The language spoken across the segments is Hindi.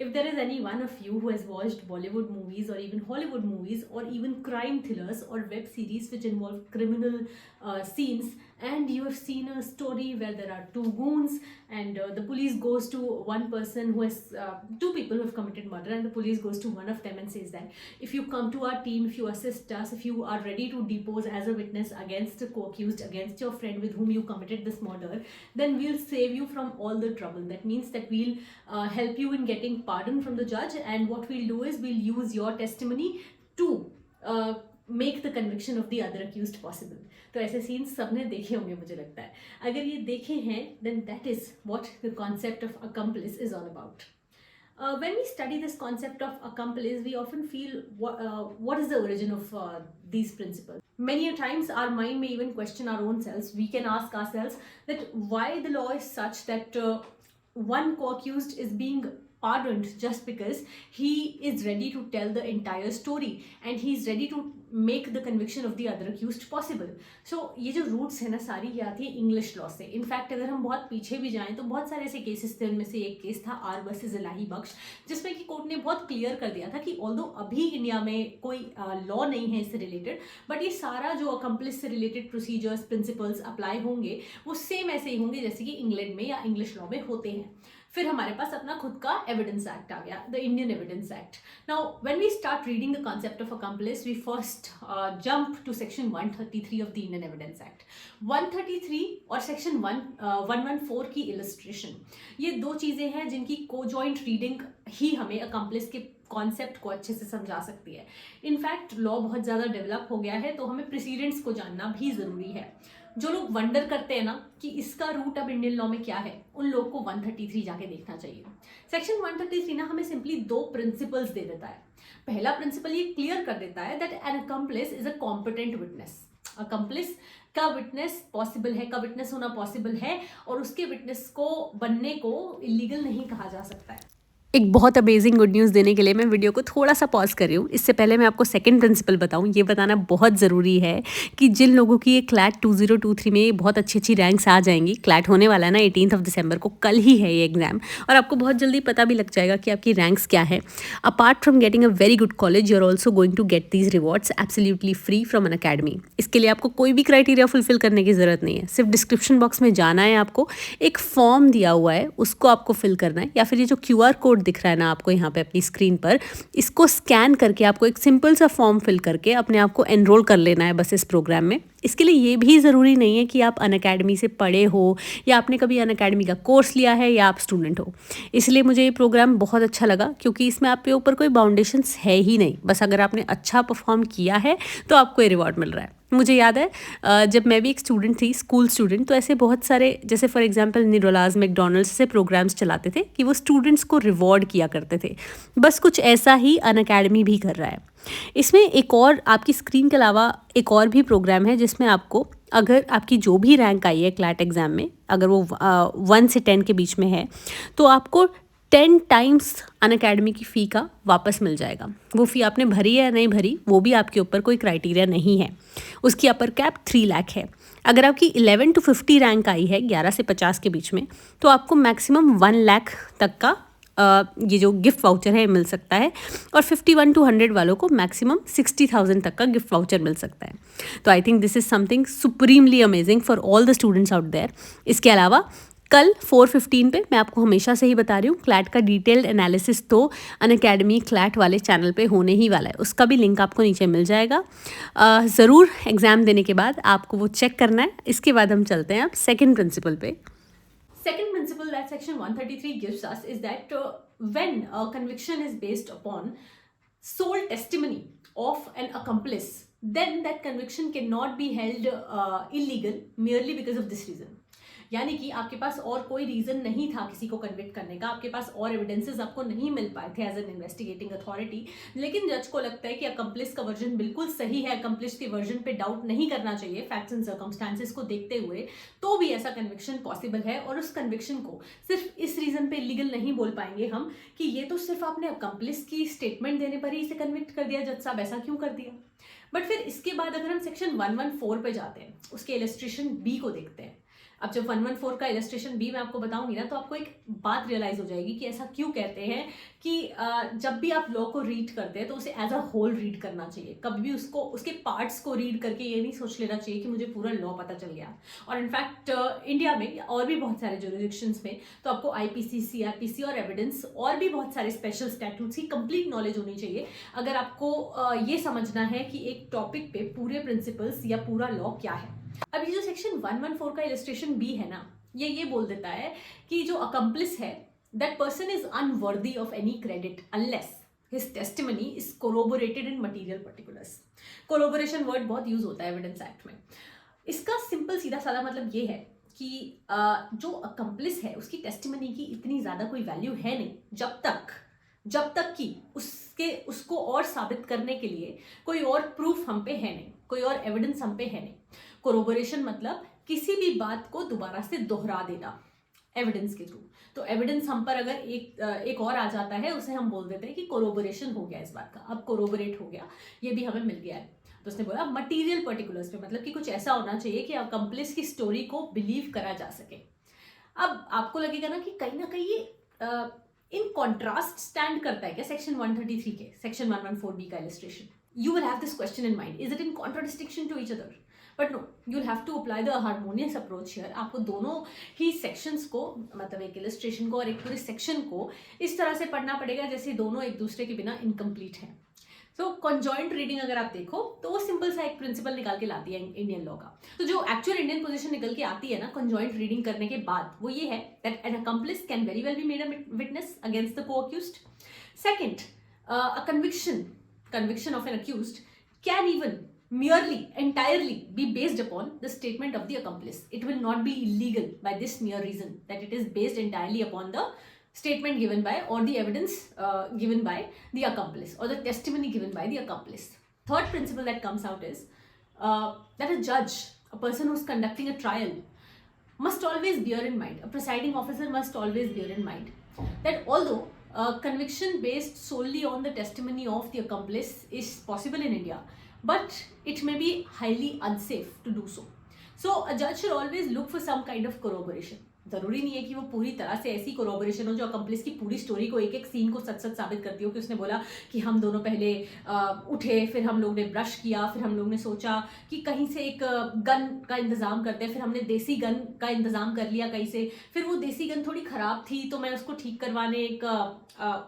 If there is any one of you who has watched Bollywood movies or even Hollywood movies or even crime thrillers or web series which involve criminal scenes, and you have seen a story where there are two goons and the police goes to one person who has two people who have committed murder, and the police goes to one of them and says that if you come to our team, if you assist us, if you are ready to depose as a witness against the co-accused, against your friend with whom you committed this murder, then we'll save you from all the trouble. That means that we'll help you in getting pardon from the judge, and what we'll do is we'll use your testimony to make the conviction of the other accused possible. तो ऐसे सीन्स सबने देखे होंगे मुझे लगता है. अगर ये देखे हैं then that is what the concept of accomplice is all about. When we study this concept of accomplice, we often feel what is the origin of these principles. Many a times our mind may even question our own selves. We can ask ourselves that why the law is such that one co-accused is being pardoned just because he is ready to tell the entire story and he is ready to make the conviction of the other accused possible. So ये जो रूट्स है ना सारी ये आती है इंग्लिश लॉ से. इनफैक्ट अगर हम बहुत पीछे भी जाएं तो बहुत सारे ऐसे केसेस थे. उनमें से एक केस था आर वर्सेस इलाही बख्श, जिसमें कि कोर्ट ने बहुत क्लियर कर दिया था कि ऑल्दो अभी इंडिया में कोई लॉ नहीं है इससे रिलेटेड, बट ये सारा जो अकम्प्लिस से रिलेटेड प्रोसीजर्स प्रिंसिपल्स अप्लाई होंगे वो सेम ऐसे ही होंगे जैसे कि इंग्लैंड में या इंग्लिश लॉ में होते हैं. फिर हमारे पास अपना खुद का एविडेंस एक्ट आ गया, the Indian evidence act. Now when we start reading the concept of accomplice, we first jump to section 133 of the Indian evidence act. 133 और सेक्शन 114 की इलस्ट्रेशन, ये दो चीज़ें हैं जिनकी को जॉइंट रीडिंग ही हमें अकम्प्लिस के कॉन्सेप्ट को अच्छे से समझा सकती है. इनफैक्ट लॉ बहुत ज़्यादा डेवलप हो गया है तो हमें प्रेसिडेंट्स को जानना भी ज़रूरी है. जो लोग वंडर करते हैं ना कि इसका रूट अब इंडियन लॉ में क्या है, उन लोग को 133 जाके देखना चाहिए. सेक्शन 133 ना हमें सिंपली दो प्रिंसिपल्स दे देता है. पहला प्रिंसिपल ये क्लियर कर देता है that an accomplice is a competent witness. Accomplice का विटनेस पॉसिबल है, का विटनेस होना पॉसिबल है और उसके विटनेस को बनने को इलीगल नहीं कहा जा सकता है. एक बहुत अमेजिंग गुड न्यूज़ देने के लिए मैं वीडियो को थोड़ा सा पॉज कर रही हूँ. इससे पहले मैं आपको सेकंड प्रिंसिपल बताऊँ. ये बताना बहुत ज़रूरी है कि जिन लोगों की ये क्लैट 2023 में बहुत अच्छी अच्छी रैंक्स आ जाएंगी, क्लैट होने वाला है ना 18 दिसंबर को, कल ही है ये एग्ज़ाम, और आपको बहुत जल्दी पता भी लग जाएगा कि आपकी रैंक्स क्या है. Apart from getting a very good college, you are also going to get these rewards absolutely free from an academy. इसके लिए आपको कोई भी क्राइटेरिया फुलफिल करने की ज़रूरत नहीं है. सिर्फ डिस्क्रिप्शन बॉक्स में जाना है, आपको एक फॉर्म दिया हुआ है उसको आपको फिल करना है, या फिर ये जो QR कोड दिख रहा है ना आपको यहाँ पे अपनी स्क्रीन पर, इसको स्कैन करके आपको एक सिंपल सा फॉर्म फिल करके अपने आप को एनरोल कर लेना है बस इस प्रोग्राम में. इसके लिए ये भी ज़रूरी नहीं है कि आप अनअकैडमी से पढ़े हो या आपने कभी अनअकैडमी का कोर्स लिया है या आप स्टूडेंट हो. इसलिए मुझे ये प्रोग्राम बहुत अच्छा लगा क्योंकि इसमें आपके ऊपर कोई बाउंडेशंस है ही नहीं. बस अगर आपने अच्छा परफॉर्म किया है तो आपको ये रिवॉर्ड मिल रहा है. मुझे याद है जब मैं भी एक स्टूडेंट थी, स्कूल स्टूडेंट, तो ऐसे बहुत सारे, जैसे फॉर एग्जांपल निरोलाज, मैकडॉनल्ड्स से प्रोग्राम्स चलाते थे कि वो स्टूडेंट्स को रिवॉर्ड किया करते थे. बस कुछ ऐसा ही अनअकैडमी भी कर रहा है. इसमें एक और, आपकी स्क्रीन के अलावा एक और भी प्रोग्राम है जिसमें आपको, अगर आपकी जो भी रैंक आई है क्लैट एग्ज़ाम में, अगर वो 1 से 10 के बीच में है, तो आपको 10 टाइम्स अनअकैडमी की फ़ी का वापस मिल जाएगा. वो फ़ी आपने भरी है या नहीं भरी, वो भी आपके ऊपर कोई क्राइटेरिया नहीं है. उसकी अपर कैप 3 लाख है. अगर आपकी 11 to 50 रैंक आई है 11 से 50 के बीच में, तो आपको मैक्सिमम 1 लाख तक का ये जो गिफ्ट वाउचर है मिल सकता है, और 51 to 100 वालों को मैक्सिमम 60,000 तक का गिफ्ट वाउचर मिल सकता है. तो I think this is something supremely amazing for all the students out there. इसके अलावा कल 4:15 पे, मैं आपको हमेशा से ही बता रही हूँ, क्लैट का डिटेल्ड एनालिसिस तो अनअकैडमी क्लैट वाले चैनल पे होने ही वाला है. उसका भी लिंक आपको नीचे मिल जाएगा. ज़रूर एग्ज़ाम देने के बाद आपको वो चेक करना है. इसके बाद हम चलते हैं अब सेकेंड प्रिंसिपल पे. Second principle that section 133 gives us is that when a conviction is based upon sole testimony of an accomplice, then that conviction cannot be held illegal merely because of this reason. यानी कि आपके पास और कोई रीज़न नहीं था किसी को कन्विक्ट करने का, आपके पास और एविडेंसेस आपको नहीं मिल पाए थे एज एन इन्वेस्टिगेटिंग अथॉरिटी, लेकिन जज को लगता है कि अकम्प्लिस का वर्जन बिल्कुल सही है, अकम्प्लिस के वर्जन पे डाउट नहीं करना चाहिए फैक्ट्स एंड सर्कमस्टांसेस को देखते हुए, तो भी ऐसा कन्विक्शन पॉसिबल है. और उस कन्विक्शन को सिर्फ इस रीज़न पे इलीगल नहीं बोल पाएंगे हम कि ये तो सिर्फ आपने अकम्प्लिस की स्टेटमेंट देने पर ही इसे कन्विक्ट कर दिया, जज साहब ऐसा क्यों कर दिया. बट फिर इसके बाद अगर हम सेक्शन 114 पे जाते हैं, उसके इलस्ट्रेशन बी को देखते हैं. अब जब 114 का इलस्ट्रेशन बी मैं आपको बताऊंगी ना, तो आपको एक बात रियलाइज हो जाएगी कि ऐसा क्यों कहते हैं कि जब भी आप लॉ को रीड करते हैं तो उसे एज अ होल रीड करना चाहिए। कभी भी उसको उसके पार्ट्स को रीड करके ये नहीं सोच लेना चाहिए कि मुझे पूरा लॉ पता चल गया। और इनफैक्ट इंडिया में और भी बहुत सारे जुरिडिक्शंस में तो आपको आईपीसी, सीआरपीसी और एविडेंस और भी बहुत सारे स्पेशल स्टैट्यूट्स की कंप्लीट नॉलेज होनी चाहिए अगर आपको ये समझना है कि एक टॉपिक पे पूरे प्रिंसिपल्स या पूरा लॉ क्या है। अब ये जो सेक्शन 114 का इलस्ट्रेशन बी है ना, ये बोल देता है कि जो अकम्प्लिस है, that person is unworthy of any credit unless his testimony is corroborated in material particulars. Corroboration word बहुत यूज होता है एविडेंस एक्ट में। इसका सिंपल सीधा साधा मतलब ये है कि जो अकम्प्लिस है उसकी टेस्टिमनी की इतनी ज्यादा कोई वैल्यू है नहीं जब तक कि उसको और साबित करने के लिए कोई और प्रूफ हम पे है नहीं, कोई और एविडेंस हम पे है नहीं। कोरोबोरेशन मतलब किसी भी बात को दोबारा से दोहरा देना एविडेंस के थ्रू। तो एविडेंस हम पर अगर एक और आ जाता है, उसे हम बोल देते हैं कि कोरोबोरेशन हो गया इस बात का, अब कोरोबोरेट हो गया, ये भी हमें मिल गया है। तो उसने बोला मटीरियल पर्टिकुलर्स पे, मतलब कि कुछ ऐसा होना चाहिए कि अकम्प्लिस की स्टोरी को बिलीव करा जा सके। अब आपको लगेगा ना कि कहीं ना कहीं ये इन कॉन्ट्रास्ट स्टैंड करता है क्या सेक्शन 133 के सेक्शन 114B का illustration. You will have this question in mind, is it in contradiction to each other? But no, you will have to apply the harmonious approach here. आपको दोनों ही सेक्शंस को, मतलब एक इलस्ट्रेशन को और एक पूरे सेक्शन को इस तरह से पढ़ना पड़ेगा जैसे दोनों एक दूसरे के बिना इनकम्प्लीट हैं। सो कॉन्जॉइंट रीडिंग अगर आप देखो तो वो सिंपल सा एक प्रिंसिपल निकाल के लाती है इंडियन लॉ का। तो जो एक्चुअल इंडियन पोजीशन निकल के आती है ना कॉन्जॉइंट रीडिंग करने के बाद, वो ये है that an accomplice can very well be made a witness against the co-accused. Second, a conviction of an accused can even merely entirely be based upon the statement of the accomplice. It will not be illegal by this mere reason that it is based entirely upon the statement given by or the evidence given by the accomplice or the testimony given by the accomplice. Third principle that comes out is that a judge, a person who's conducting a trial, must always bear in mind, a presiding officer must always bear in mind that although conviction based solely on the testimony of the accomplice is possible in India, but it may be highly unsafe to do so. So a judge should always look for some kind of corroboration. जरूरी नहीं है कि वो पूरी तरह से ऐसी कोरोबोरेशन हो जो अकम्प्लिस की पूरी स्टोरी को, एक एक सीन को सच सच साबित करती हो कि उसने बोला कि हम दोनों पहले उठे, फिर हम लोग ने ब्रश किया, फिर हम लोग ने सोचा कि कहीं से एक गन का इंतजाम करते हैं, फिर हमने देसी गन का इंतजाम कर लिया कहीं से, फिर वो देसी गन थोड़ी ख़राब थी तो मैं उसको ठीक करवाने एक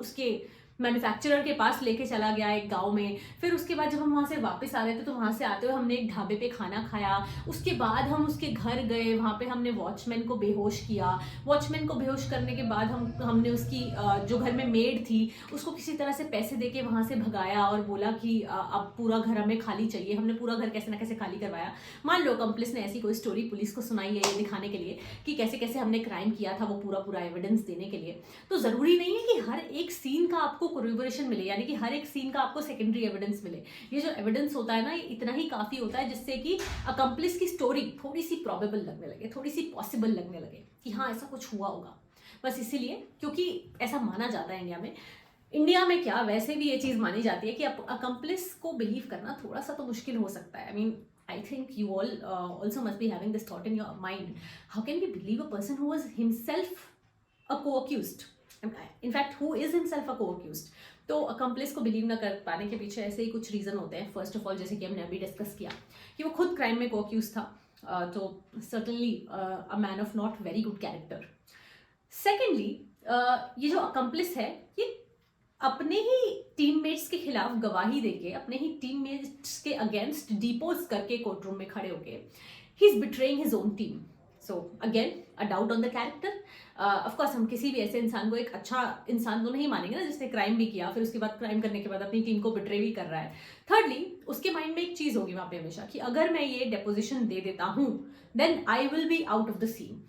उसके मैन्युफैक्चरर के पास लेके चला गया एक गांव में। फिर उसके बाद जब हम वहाँ से वापस आ रहे थे तो वहाँ से आते हुए हमने एक ढाबे पे खाना खाया। उसके बाद हम उसके घर गए, वहाँ पे हमने वॉचमैन को बेहोश किया। वॉचमैन को बेहोश करने के बाद हमने उसकी जो घर में मेड थी उसको किसी तरह से पैसे दे के वहाँ से भगाया और बोला कि अब पूरा घर हमें खाली चाहिए। हमने पूरा घर कैसे ना कैसे खाली करवाया। मान लो अकम्प्लिस ने ऐसी कोई स्टोरी पुलिस को सुनाई है ये दिखाने के लिए कि कैसे कैसे हमने क्राइम किया था, वो पूरा एविडेंस देने के लिए। तो ज़रूरी नहीं है कि हर एक सीन का आपको कोरिलेशन मिले, यानी कि हर एक सीन का आपको सेकेंडरी एविडेंस मिले। ये जो एविडेंस होता है ना, ये इतना ही काफ़ी होता है जिससे कि अकम्प्लिस की स्टोरी थोड़ी सी प्रॉबेबल लगने लगे, थोड़ी सी पॉसिबल लगने लगे कि हाँ ऐसा कुछ हुआ होगा। बस इसीलिए, क्योंकि ऐसा माना जाता है इंडिया में क्या वैसे भी ये चीज़ मानी जाती है कि अकम्प्लिस को बिलीव करना थोड़ा सा तो मुश्किल हो सकता है। I mean, I think you all also must be having this thought in your mind. How can we believe a person who was himself a co-accused? In fact, who is himself a co-accused? तो अकम्प्लिस को बिलीव ना कर पाने के पीछे ऐसे ही कुछ रीज़न होते हैं। फर्स्ट ऑफ ऑल, जैसे कि हमने अभी डिस्कस किया कि वो खुद क्राइम में को-अक्यूज था, तो certainly a man of not very good character. Secondly, ये जो अकम्प्लिस है ये अपने ही टीममेट्स के खिलाफ गवाही देके, अपने ही टीममेट्स के अगेंस्ट डिपोज करके कोर्ट रूम में खड़े होके he is betraying his own team. So again a doubt on the character. Of course हम किसी भी ऐसे इंसान को एक अच्छा इंसान तो नहीं मानेंगे ना जिसने क्राइम भी किया, फिर उसके बाद क्राइम करने के बाद अपनी टीम को बिट्रे भी कर रहा है। थर्डली, उसके माइंड में एक चीज़ होगी वहाँ पे हमेशा कि अगर मैं ये डेपोजिशन दे देता हूँ then I will be out of the scene,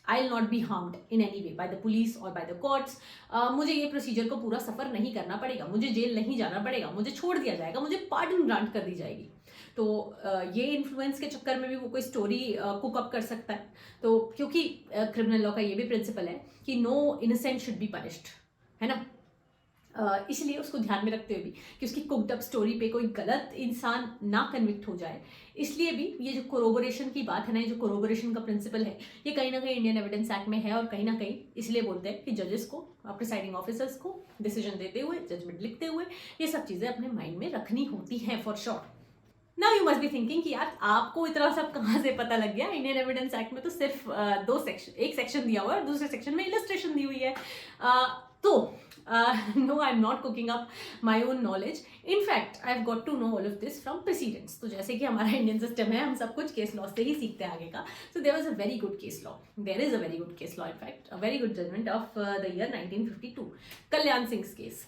I will not be harmed in any way by the police और बाय द कोर्ट्स। मुझे ये प्रोसीजर को पूरा सफ़र नहीं करना पड़ेगा, मुझे जेल नहीं जाना पड़ेगा, मुझे छोड़ दिया जाएगा, मुझे पार्डन ग्रांट कर दी जाएगी। तो ये इन्फ्लुएंस के चक्कर में भी वो कोई स्टोरी कुक अप कर सकता है। तो क्योंकि क्रिमिनल लॉ का ये भी प्रिंसिपल है कि no innocent should be punished, है ना। इसलिए उसको ध्यान में रखते हुए भी कि उसकी कुकड अप स्टोरी पे कोई गलत इंसान ना कन्विक्ट हो जाए, इसलिए भी ये जो कोरोबोरेशन की बात है ना, ये जो कोरोबोरेशन का प्रिंसिपल है, ये कहीं ना कहीं इंडियन एविडेंस एक्ट में है। और कहीं ना कहीं इसलिए बोलते हैं कि जजेस को, प्रिसाइडिंग ऑफिसर्स को डिसीजन देते हुए, जजमेंट लिखते हुए ये सब चीज़ें अपने माइंड में रखनी होती हैं for sure. Now you must be thinking कि यार आपको इतना सब कहाँ से पता लग गया? इंडियन एविडेंस एक्ट में तो सिर्फ एक सेक्शन दिया हुआ है और दूसरे सेक्शन में इलस्ट्रेशन दी हुई है। तो no, I'm not cooking up my own knowledge. In fact, I've got to know all of this from precedents. तो जैसे कि हमारा इंडियन सिस्टम है, हम सब कुछ केस लॉ से ही सीखते हैं आगे का. So there was a very good case law. There is a very good case law, in fact, a very good judgment of the year 1952. Kalyan Singh's case.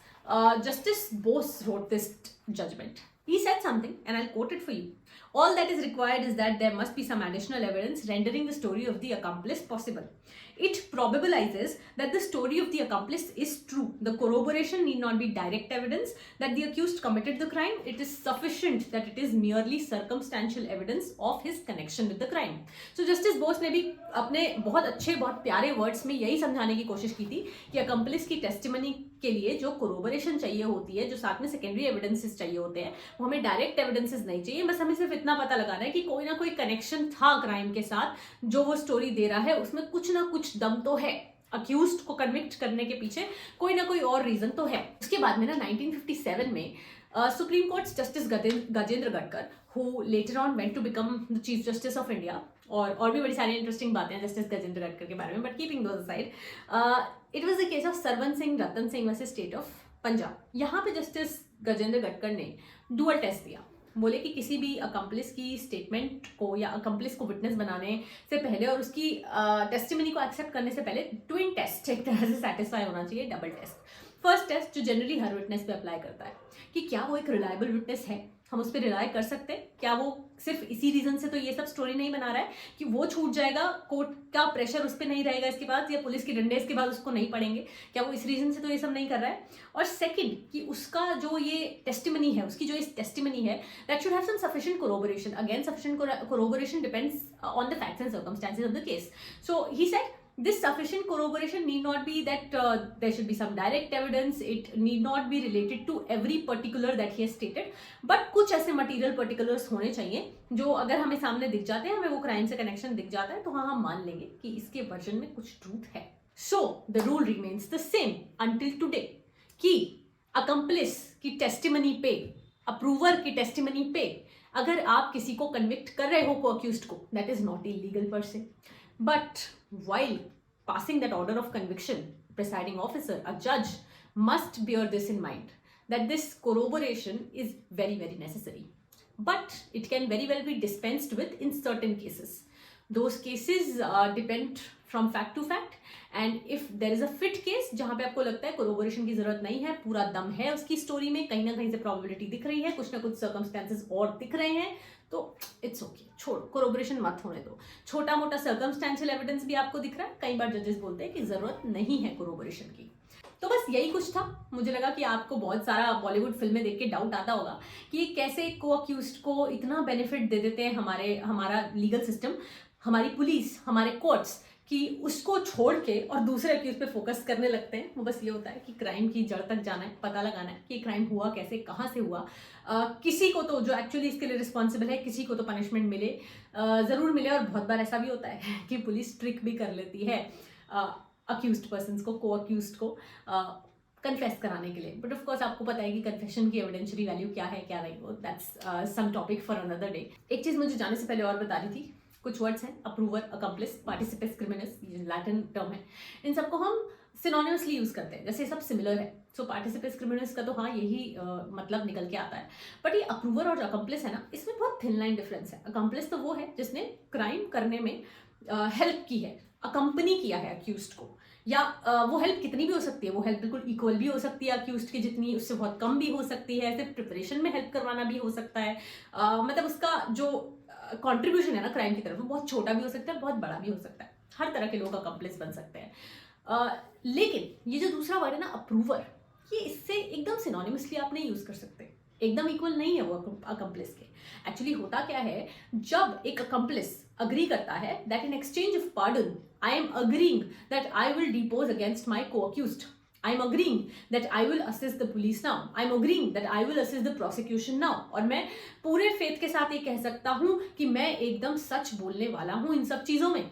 Justice Bose wrote this judgment. He said something, and I'll quote it for you. All that is required is that there must be some additional evidence rendering the story of the accomplice possible. It probabilizes that the story of the accomplice is true. The corroboration need not be direct evidence that the accused committed the crime. It is sufficient that it is merely circumstantial evidence of his connection with the crime. So Justice Bose ने भी अपने बहुत अच्छे, बहुत प्यारे वर्ड्स में यही समझाने की कोशिश की थी कि accomplice की टेस्टिमनी के लिए जो कोरोबोरेशन चाहिए होती है, जो साथ में सेकेंडरी एविडेंसेस चाहिए होते हैं, वो हमें डायरेक्ट एविडेंसेस नहीं चाहिए। बस हमें सिर्फ इतना पता लगाना है कि कोई ना कोई कनेक्शन था क्राइम के साथ, जो वो स्टोरी दे रहा है उसमें कुछ ना कुछ दम तो है। अक्यूज्ड को कन्विक्ट करने के पीछे कोई ना कोई और रीजन तो है। उसके बाद में ना 1957 में supreme court justice Gajendra Gadkar, who later on went to become the chief justice of India, और भी बड़ी सारी इंटरेस्टिंग बातें हैं जस्टिस गजेंद्र गटकर के बारे में, but keeping those aside, it was the case of Sarwan Singh Ratan Singh versus state of Punjab. यहाँ पे जस्टिस गजेंद्र गटकर ने डुअल टेस्ट दिया। बोले कि किसी भी अकम्पलिस की स्टेटमेंट को या अकम्पलिस को विटनेस बनाने से पहले और उसकी टेस्टिमनी को एक्सेप्ट करने से पहले ट्विन टेस्ट एक तरह से सेटिस्फाई होना चाहिए, डबल टेस्ट। फर्स्ट टेस्ट जो जनरली हर विटनेस पे अप्लाई करता है कि क्या वो एक रिलायबल विटनेस है, हम उस पर रिलाय कर सकते हैं, क्या वो सिर्फ इसी रीजन से तो ये सब स्टोरी नहीं बना रहा है कि वो छूट जाएगा, कोर्ट का प्रेशर उस पर नहीं रहेगा इसके बाद, या पुलिस की डंडे इसके बाद उसको नहीं पड़ेंगे, क्या वो इस रीजन से तो ये सब नहीं कर रहा है। और सेकंड कि उसका जो ये टेस्टिमनी है, उसकी जो इस टेस्टिमनी है, that should have some sufficient corroboration. Again sufficient corroboration depends on the facts and circumstances of the case. So he said this sufficient corroboration need not be that there should be some direct evidence, it need not be related to every particular that he has stated, but कुछ ऐसे material particulars होने चाहिए जो अगर हमें सामने दिख जाते हैं, हमें वो crime से connection दिख जाता है, तो हाँ हम मान लेंगे कि इसके version में कुछ truth है। So the rule remains the same until today कि accomplice की testimony पे, approver की testimony पे अगर आप किसी को convict कर रहे हो को accused को, that is not illegal per se. But while passing that order of conviction, presiding officer, a judge must bear this in mind, that this corroboration is very, very necessary. But it can very well be dispensed with in certain cases. Those cases depend from fact to fact, and if there is a fit case जहाँ पे आपको लगता है corroboration की जरूरत नहीं है, पूरा दम है उसकी स्टोरी में, कहीं ना कहीं से probability दिख रही है, कुछ ना कुछ circumstances और दिख रहे हैं, तो इट्स ओके, छोड़ो, कोरोबोरेशन मत होने दो। छोटा मोटा सर्कमस्टेंशियल एविडेंस भी आपको दिख रहा है, कई बार जजेस बोलते हैं कि जरूरत नहीं है कोरोबोरेशन की। तो बस यही कुछ था। मुझे लगा कि आपको बहुत सारा बॉलीवुड फिल्में देख के डाउट आता होगा कि कैसे को अक्यूज्ड को इतना बेनिफिट दे देते हैं हमारा लीगल सिस्टम, हमारी पुलिस, हमारे कोर्ट्स, कि उसको छोड़ के और दूसरे अक्यूज पे फोकस करने लगते हैं। वो बस ये होता है कि क्राइम की जड़ तक जाना है, पता लगाना है कि क्राइम हुआ कैसे, कहाँ से हुआ, किसी को तो जो एक्चुअली इसके लिए रिस्पॉन्सिबल है, किसी को तो पनिशमेंट मिले, ज़रूर मिले। और बहुत बार ऐसा भी होता है कि पुलिस ट्रिक भी कर लेती है अक्यूज्ड पर्सन्स को, को अक्यूज्ड को कन्फेस कराने के लिए। बट ऑफ कोर्स आपको पता है कि कन्फेशन की एविडेंशियरी वैल्यू क्या है क्या नहीं, वो that's some topic for another day. एक चीज़ मुझे जाने से पहले और बता रही थी, कुछ वर्ड्स हैं, अप्रूवर, अकम्प्लिस, पार्टिसिपेस क्रिमिनस, ये लैटिन टर्म है, इन सबको हम सिनोनिमसली यूज करते हैं, जैसे सब सिमिलर है। सो पार्टिसिपेस क्रिमिनस का तो हाँ यही मतलब निकल के आता है। बट ये अप्रूवर और अकम्प्लिस है ना, इसमें बहुत थिन लाइन डिफरेंस है। अकम्प्लिस तो वो है जिसने क्राइम करने में हेल्प की है, अकम्पनी किया है अक्यूज्ड को, या वो हेल्प कितनी भी हो सकती है, वो हेल्प बिल्कुल इक्वल भी हो सकती है अक्यूज्ड की जितनी, उससे बहुत कम भी हो सकती है, सिर्फ प्रिपरेशन में हेल्प करवाना भी हो सकता है, मतलब उसका जो कंट्रीब्यूशन है ना क्राइम की तरफ, वो बहुत छोटा भी हो सकता है, बहुत बड़ा भी हो सकता है। हर तरह के लोग अकम्प्लिस बन सकते हैं। लेकिन ये जो दूसरा वर्ड है ना अप्रूवर, ये इससे एकदम सिनोनिमसली आप नहीं यूज कर सकते, एकदम इक्वल नहीं है वो अकम्प्लिस के। एक्चुअली होता क्या है, जब एक अकम्प्लिस अग्री करता है that in exchange of pardon I am agreeing that I will depose against my co-accused, I am agreeing that I will assist the police now, I am agreeing that I will assist the prosecution now, और मैं पूरे फेथ के साथ ये कह सकता हूं कि मैं एकदम सच बोलने वाला हूं इन सब चीजों में।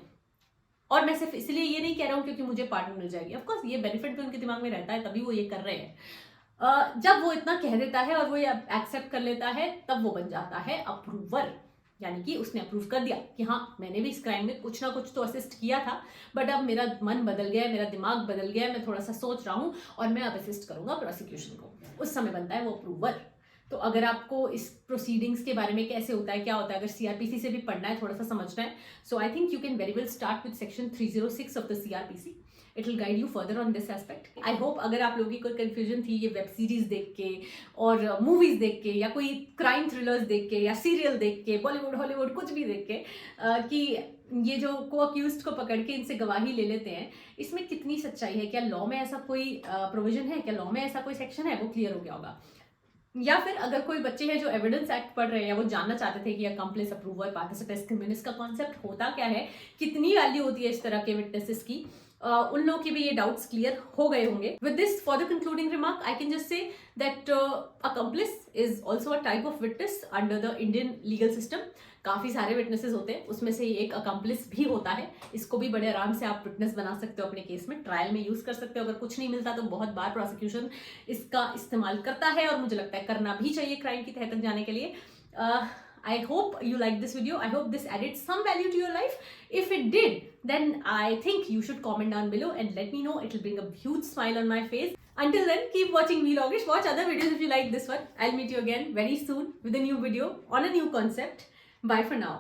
और मैं सिर्फ इसलिए ये नहीं कह रहा हूं क्योंकि मुझे पार्टनर मिल जाएगी, ऑफकोर्स ये बेनिफिट भी उनके दिमाग में रहता है, तभी वो ये कर रहे हैं। जब वो इतना कह देता है और वो ये एक्सेप्ट कर लेता है, तब वो बन जाता है अप्रूवर, यानी कि उसने अप्रूव कर दिया कि हाँ मैंने भी इस क्राइम में कुछ ना कुछ तो असिस्ट किया था, बट अब मेरा मन बदल गया है, मेरा दिमाग बदल गया है, मैं थोड़ा सा सोच रहा हूँ और मैं अब असिस्ट करूंगा प्रोसिक्यूशन को। उस समय बनता है वो अप्रूवर। तो अगर आपको इस प्रोसीडिंग्स के बारे में कैसे होता है, क्या होता है, अगर सीआरपीसी से भी पढ़ना है, थोड़ा सा समझना है, so I think you can very well start with section 306 of the CrPC. It will guide you further on this aspect. I hope अगर आप लोगों की कोई कंफ्यूजन थी ये वेब सीरीज देख के और मूवीज देख के या कोई क्राइम थ्रिलर्स देख के या सीरियल देख के, बॉलीवुड हॉलीवुड कुछ भी देख के, कि ये जो को अक्यूज्ड को पकड़ के इनसे गवाही ले लेते हैं, इसमें कितनी सच्चाई है, क्या लॉ में ऐसा कोई प्रोविजन है, क्या लॉ में ऐसा कोई सेक्शन है, वो क्लियर हो गया होगा। या फिर अगर कोई बच्चे हैं जो एविडेंस एक्ट पढ़ रहे हैं, वो जानना चाहते थे कि अकम्प्लिस, अप्रूवर, पार्टिसिपेंट, क्रिमिनल्स का कॉन्सेप्ट होता क्या है, कितनी वैल्यू होती है इस तरह के विटनेसेस की, उन लोगों के भी ये डाउट्स क्लियर हो गए होंगे। With this, for the concluding remark, I can just say that accomplish is also a type of witness under the Indian legal system. काफी सारे विटनेसेस होते हैं, उसमें से एक अकम्प्लिस भी होता है। इसको भी बड़े आराम से आप विटनेस बना सकते हो अपने केस में, ट्रायल में यूज कर सकते हो। अगर कुछ नहीं मिलता तो बहुत बार प्रोसिक्यूशन इसका इस्तेमाल करता है, और मुझे लगता है करना भी चाहिए क्राइम की तह तक जाने के लिए। I hope you liked this video. I hope this added some value to your life. If it did, then I think you should comment down below and let me know. It will bring a huge smile on my face. Until then, keep watching Vlogish. Watch other videos if you like this one. I'll meet you again very soon with a new video on a new concept. Bye for now.